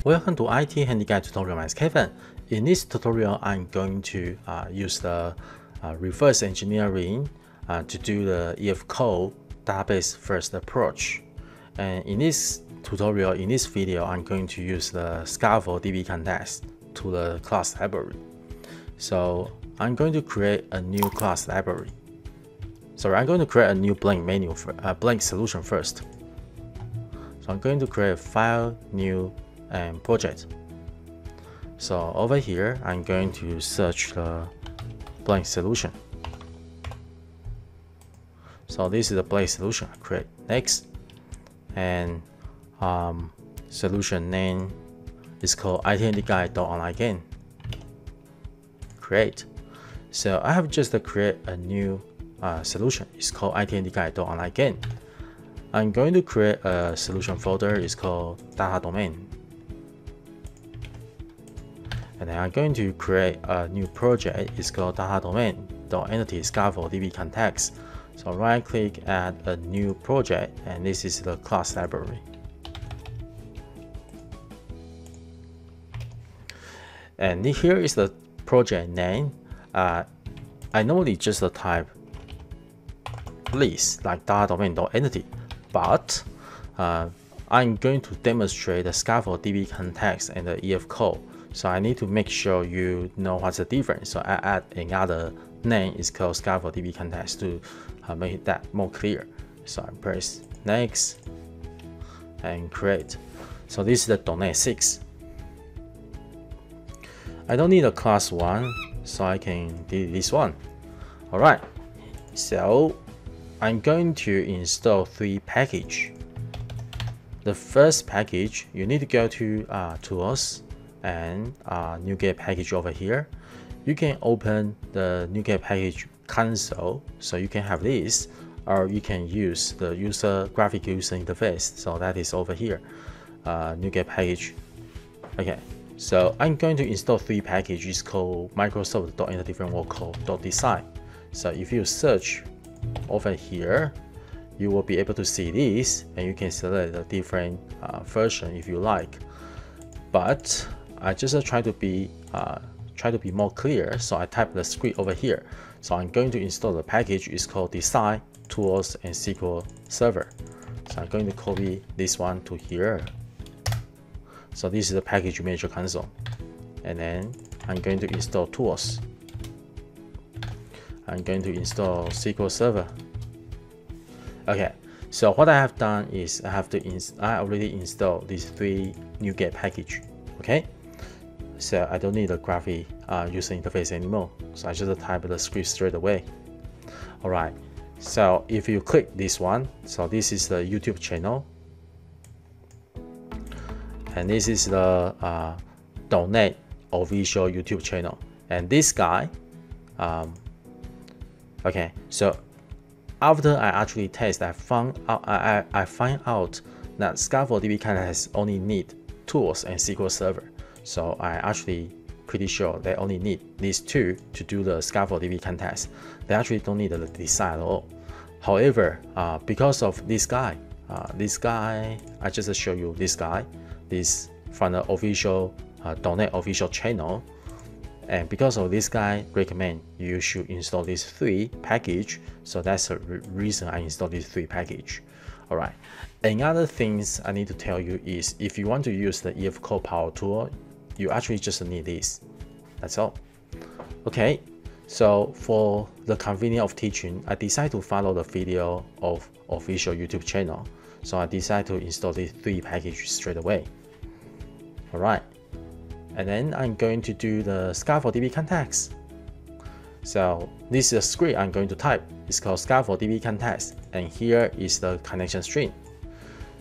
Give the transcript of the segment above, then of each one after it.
Welcome to IT Handy Guide tutorial. My name is Kevin. In this tutorial, I'm going to use the reverse engineering to do the EF code database first approach. And in this tutorial, in this video, I'm going to use the ScaffoldDbContext to the class library. So I'm going to create a new class library. I'm going to create a new blank menu, blank solution first. So I'm going to create a file, new, and project. So over here, I'm going to search the blank solution. So this is the blank solution. I create next, and solution name is called ithandguide.online again. Create. So I have just create a new solution. It's called ithandguide.online again. I'm going to create a solution folder. It's called data domain. And then I'm going to create a new project. It's called data domain.entity ScaffoldDbContext. So right click, add a new project, and this is the class library. And here is the project name. I normally just type list like data domain.entity, but I'm going to demonstrate the ScaffoldDbContext and the EF code. So I need to make sure you know what's the difference. So I add another name, is called ScaffoldDbContext to make that more clear. So I press next and create. So this is the domain 6. I don't need a class 1, so I can delete this one. Alright, so I'm going to install 3 packages. The first package, you need to go to Tools and NuGet package over here. You can open the NuGet package console, so you can have this, or you can use the graphic user interface. So that is over here, NuGet package. Okay, so I'm going to install 3 packages called Microsoft.entity-framework-code.design. So if you search over here, you will be able to see this, and you can select a different version if you like. But I just try to be more clear, so I type the script over here. So I'm going to install the package. It's called Design, Tools, and SQL Server. So I'm going to copy this one to here. So this is the package manager console, and then I'm going to install Tools. I'm going to install SQL Server. Okay, so what I have done is I already installed these 3 NuGet package. Okay, so I don't need a graphic user interface anymore. So I just type the script straight away. Alright, so if you click this one, so this is the YouTube channel, and this is the Donate official YouTube channel. And this guy, okay, so after I actually test, I find out that ScaffoldDbContext only need Tools and SQL Server. So I actually pretty sure they only need these 2 to do the ScaffoldDbContext. They actually don't need the design at all. However, because of this guy, I just show you this guy, this from the official Donate official channel. And because of this guy recommend you should install these 3 package. So that's the reason I installed these 3 package. Alright, another things I need to tell you is if you want to use the EF code power tool, you actually just need this. That's all. Okay, so for the convenience of teaching, I decided to follow the video of official YouTube channel. So I decided to install these 3 packages straight away. Alright, and then I'm going to do the ScaffoldDbContext. So this is a script I'm going to type. It's called ScaffoldDbContext, and here is the connection string.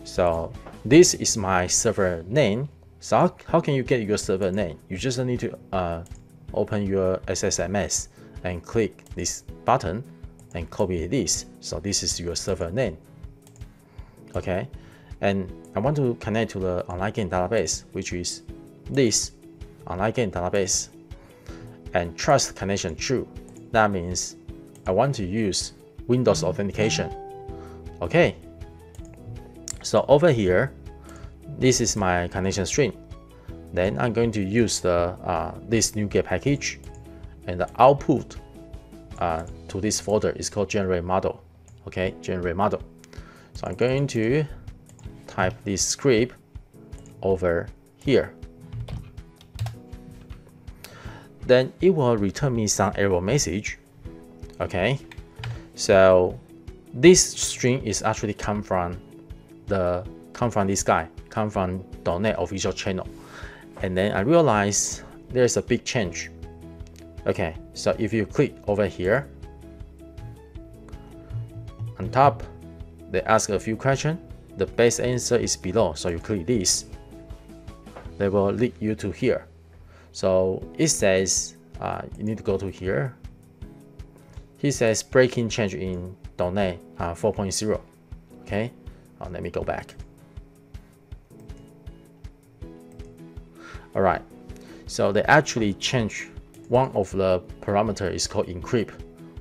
So this is my server name. So how can you get your server name? You just need to open your SSMS and click this button and copy this. So this is your server name. Okay, and I want to connect to the online game database, which is this online game database, and trust connection true. That means I want to use Windows authentication. Okay, so over here, this is my connection string. Then I'm going to use the this NuGet package, and the output to this folder is called generate model. Okay, generate model. So I'm going to type this script over here. Then it will return me some error message. Okay, so this string is actually come from this guy, come from .NET official channel. And then I realize there's a big change. Okay, so if you click over here, on top, they ask a few questions. The best answer is below, so you click this. They will lead you to here. So it says you need to go to here. He says breaking change in .NET 4.0. Okay, let me go back. All right, so they actually change one of the parameter is called encrypt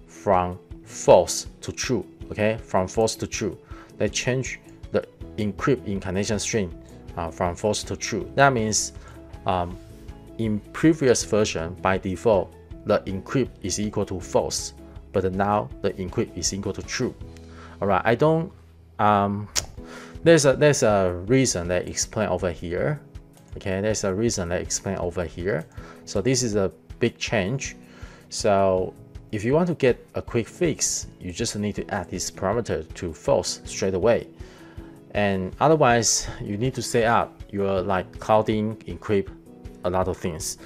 from false to true. Okay, from false to true. They change the encrypt in connection string from false to true. That means in previous version, by default, the encrypt is equal to false, but now the encrypt is equal to true. All right, I don't. There's a reason they explain over here. Okay, there's a reason they explain over here. So this is a big change. So if you want to get a quick fix, you just need to add this parameter to false straight away. And otherwise, you need to set up your clouding, encrypt, a lot of things.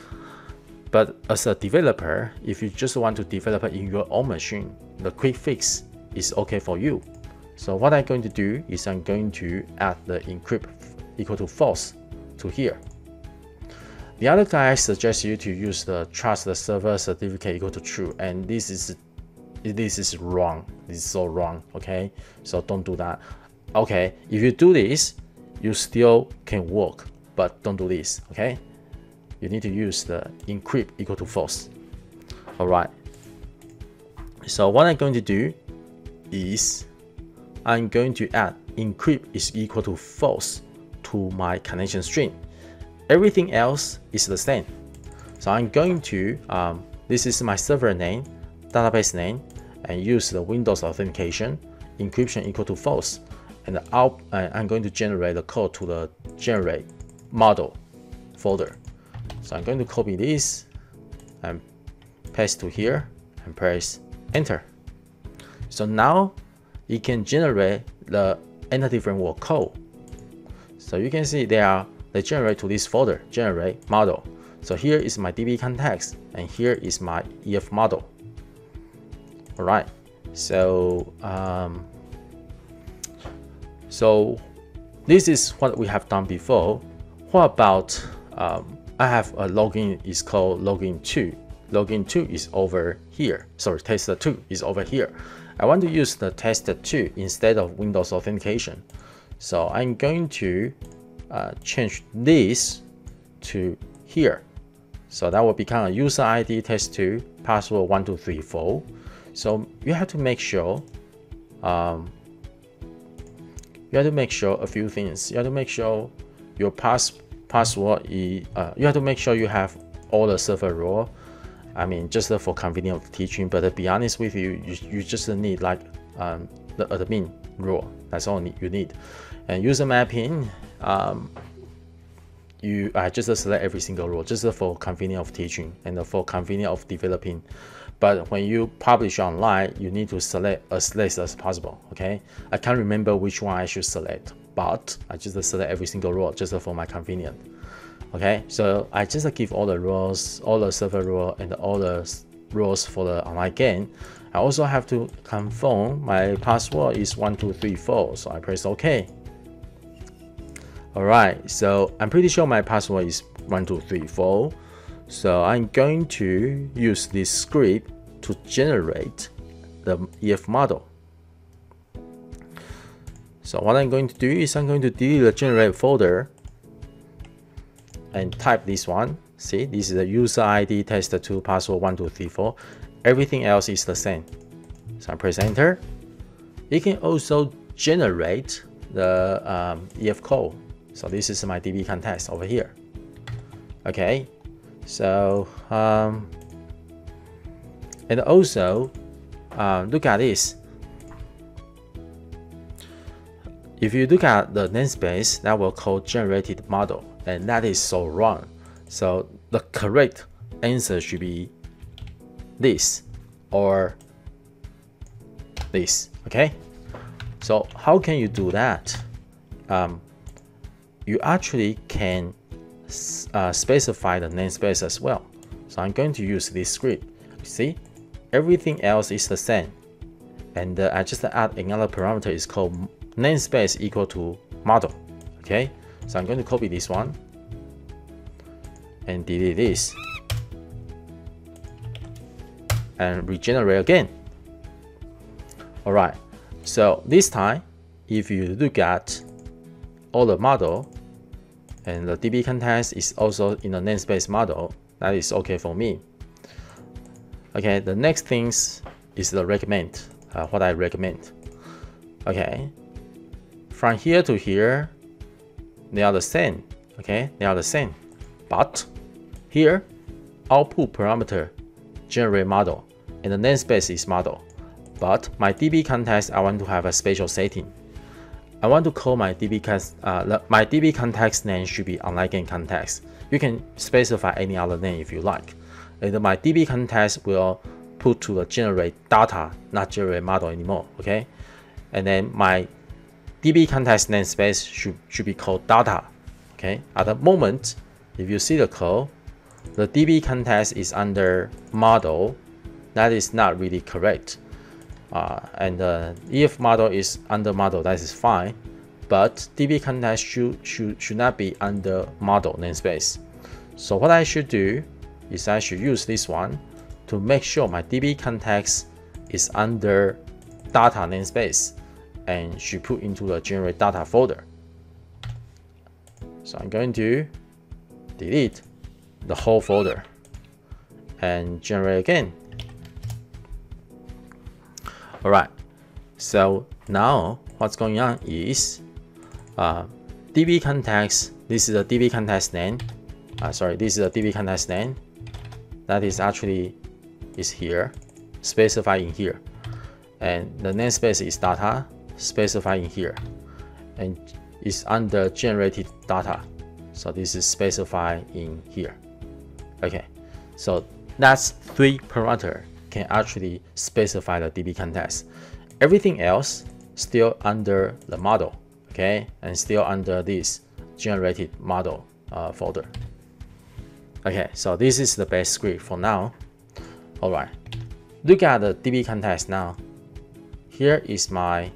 But as a developer, if you just want to develop it in your own machine, the quick fix is okay for you. So what I'm going to do is I'm going to add the encrypt equal to false to here. The other guy suggests you to use the trust the server certificate equal to true, and this is wrong. This is so wrong. Okay, so don't do that. Okay, if you do this, you still can work, but don't do this. Okay, you need to use the encrypt equal to false. All right. So what I'm going to do is I'm going to add encrypt is equal to false to my connection string. Everything else is the same. So I'm going to, this is my server name, database name, and use the Windows authentication, encryption equal to false, and I'm going to generate the code to the generate model folder. So I'm going to copy this and paste to here and press enter. So now it can generate the entity framework code. So you can see they generate to this folder, generate model. So here is my DB context, and here is my EF model. All right. So so this is what we have done before. What about I have a login is called login 2. Login 2 is over here. Sorry, tester 2 is over here. I want to use the tester 2 instead of Windows authentication. So I'm going to change this to here. So that will become a user ID test2 password 1234. So you have to make sure a few things. You have to make sure your password is you have to make sure you have all the server role. I mean, just for convenience of teaching, but to be honest with you, you just need the admin role. That's all you need. And user mapping, you just select every single role just for convenience of teaching and for convenience of developing. But when you publish online, you need to select as less as possible. Okay, I can't remember which one I should select, but I just select every single role just for my convenience. Okay, so I just give all the roles, all the server role, and all the roles for the online game. I also have to confirm my password is 1234, so I press OK. Alright, so I'm pretty sure my password is 1234. So I'm going to use this script to generate the EF model. So what I'm going to do is I'm going to delete the generate folder and type this one. See, this is the user ID tester2 password 1234. Everything else is the same. So I press enter. It can also generate the EF code. So this is my DB context over here. Okay, so and also look at this. If you look at the namespace, that will call generated model, and that is so wrong. So the correct answer should be this or this. Okay, so how can you do that? You actually can specify the namespace as well. So I'm going to use this script. You see, everything else is the same, and I just add another parameter is called namespace equal to model. Okay, so I'm going to copy this one and delete this and regenerate again. All right, so this time if you look at all the model and the DB context is also in the namespace model, that is okay for me. Okay, the next things is the recommend, what I recommend. Okay, from here to here, they are the same. Okay, they are the same, but here, output parameter generate model, and the namespace is model. But my DB context, I want to have a special setting. I want to call my DB context name should be online context. You can specify any other name if you like. And my DB context will put to the generate data, not generate model anymore. Okay, and then my DB context namespace should be called data. Okay, at the moment, if you see the code, the DB context is under model. That is not really correct. And if model is under model, that is fine. But DB context should not be under model namespace. So what I should do is I should use this one to make sure my DB context is under data namespace and should put into the generate data folder. So I'm going to delete the whole folder and generate again. All right, so now what's going on is DB context. This is a DB context name. This is a DB context name that is actually is here, specified in here, and the namespace is data, specified in here, and is under generated data. So this is specified in here. Okay, so that's 3 parameters can actually specify the DB context. Everything else still under the model, okay, and still under this generated model folder. Okay, so this is the best script for now. All right, look at the DB context now. Here is my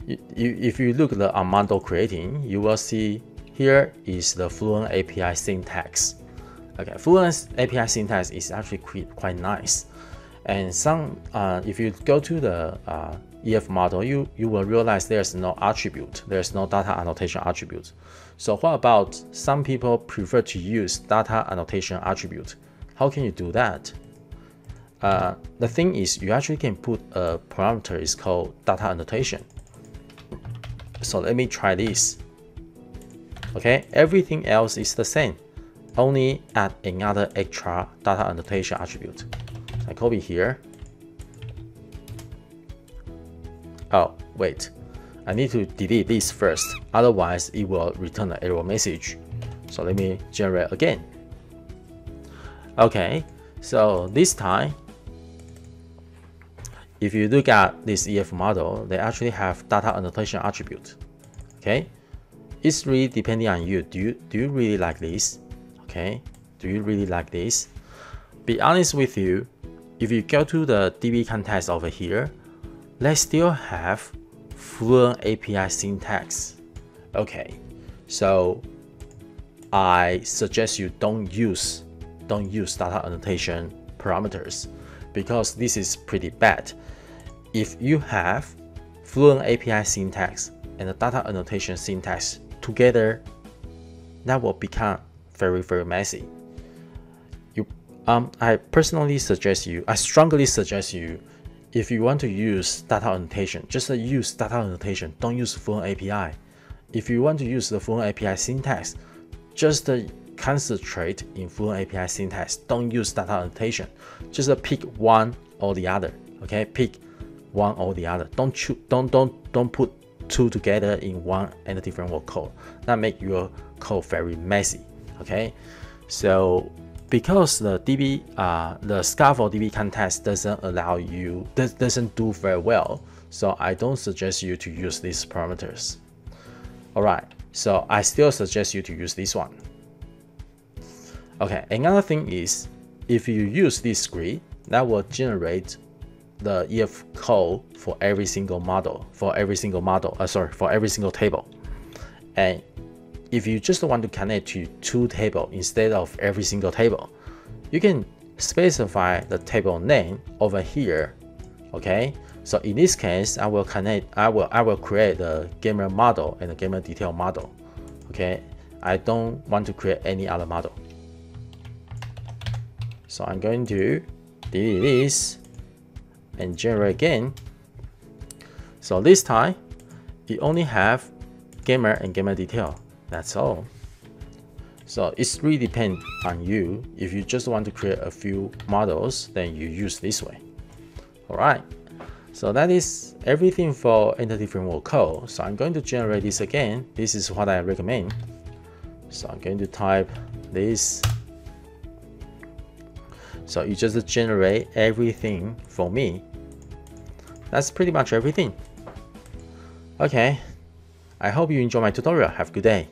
if you look at the model creating, you will see here is the Fluent API syntax. Okay, Fluent API syntax is actually quite nice, and some if you go to the EF model, you will realize there's no attribute, there's no data annotation attribute. So what about some people prefer to use data annotation attribute? How can you do that? The thing is, you actually can put a parameter is called data annotation. So let me try this. Okay, everything else is the same, only add another extra data annotation attribute. I copy here. Oh, wait, I need to delete this first, otherwise it will return an error message. So let me generate again. Okay, so this time, if you look at this EF model, they actually have data annotation attribute. Okay, it's really depending on you. Do you really like this? Okay, do you really like this? Be honest with you, if you go to the DB context over here, they still have Fluent API syntax. Okay, so I suggest you don't use data annotation parameters, because this is pretty bad. If you have Fluent API syntax and the data annotation syntax together, that will become very, very messy. I strongly suggest you, if you want to use data annotation, just use data annotation. Don't use Fluent API. If you want to use the Fluent API syntax, just concentrate in Fluent API syntax. Don't use data annotation. Just pick one or the other. Okay, pick one or the other. Don't put two together in one entity framework code. That make your code very messy. Okay, so because the ScaffoldDbContext doesn't do very well, so I don't suggest you to use these parameters. All right, so I still suggest you to use this one. Okay, another thing is, if you use this script, that will generate the EF code for every single model, for every single table. And if you just want to connect to two tables instead of every single table, you can specify the table name over here. Okay, so in this case, I will create the gamer model and the gamer detail model. Okay, I don't want to create any other model. So I'm going to delete this and generate again. So this time, it only have gamer and gamer detail. That's all. So it's really depends on you. If you just want to create a few models, then you use this way. All right. So that is everything for entity framework code. So I'm going to generate this again. This is what I recommend. So I'm going to type this. So you just generate everything for me. That's pretty much everything. Okay, I hope you enjoy my tutorial. Have a good day.